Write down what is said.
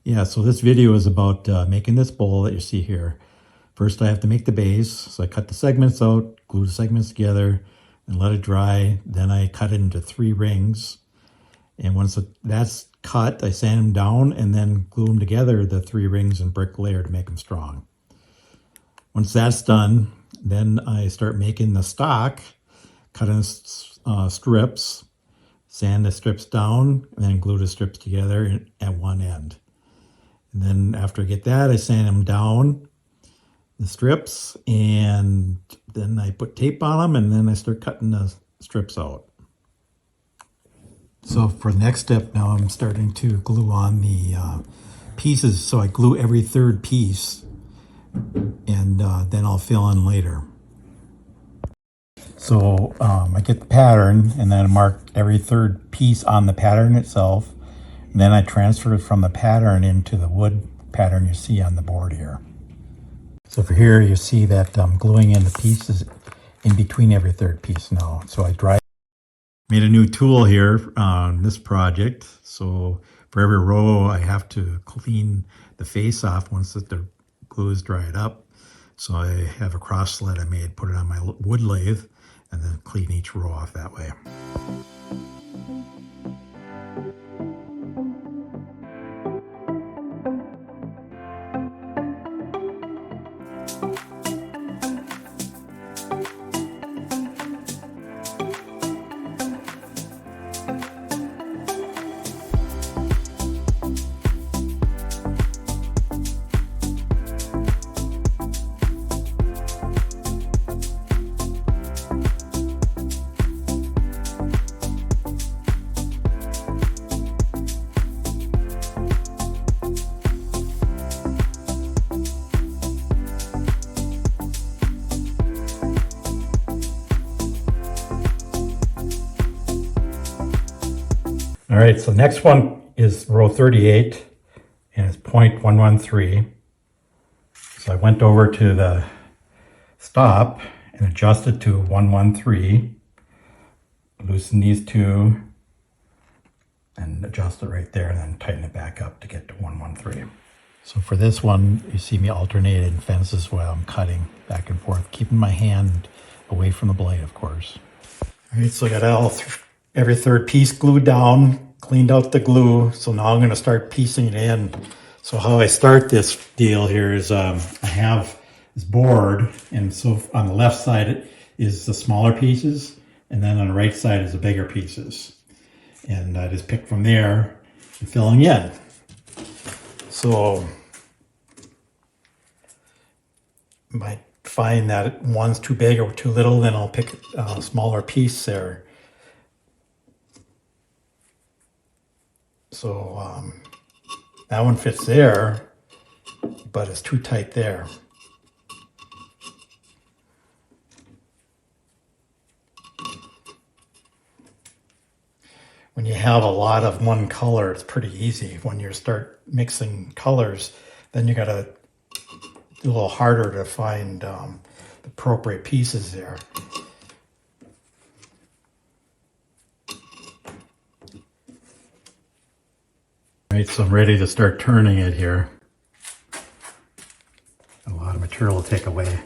Yeah, so this video is about making this bowl that you see here. First I have to make the base, so I cut the segments out, glue the segments together, and let it dry. Then I cut it into 3 rings. And once that's cut, I sand them down and then glue them together, the 3 rings in brick layer to make them strong. Once that's done, then I start making the stock, cut in strips, sand the strips down, and then glue the strips together at one end. And then after I get that, I sand them down, the strips, and then I put tape on them, and then I start cutting the strips out. So for the next step now, I'm starting to glue on the pieces. So I glue every 3rd piece, and then I'll fill in later. So I get the pattern, and then I mark every 3rd piece on the pattern itself. And then I transfer it from the pattern into the wood pattern you see on the board here. So for here, you see that I'm gluing in the pieces in between every 3rd piece now. So I made a new tool here on this project. So for every row, I have to clean the face off once the glue is dried up. So I have a cross sled I made, put it on my wood lathe, and then clean each row off that way. All right, so next one is row 38, and it's 0.113. So I went over to the stop and adjusted to 113, loosen these 2, and adjust it right there, and then tighten it back up to get to 113. So for this one, you see me alternating fences while I'm cutting back and forth, keeping my hand away from the blade, of course. All right, so I got every 3rd piece glued down, cleaned out the glue. So now I'm going to start piecing it in. So how I start this deal here is I have this board, and so on the left side is the smaller pieces, and then on the right side is the bigger pieces. And I just pick from there and filling in. So I might find that one's too big or too little, then I'll pick a smaller piece there. So that one fits there, but it's too tight there. When you have a lot of one color, it's pretty easy. When you start mixing colors, then you got to do a little harder to find the appropriate pieces there. Right, so I'm ready to start turning it here. A lot of material to take away.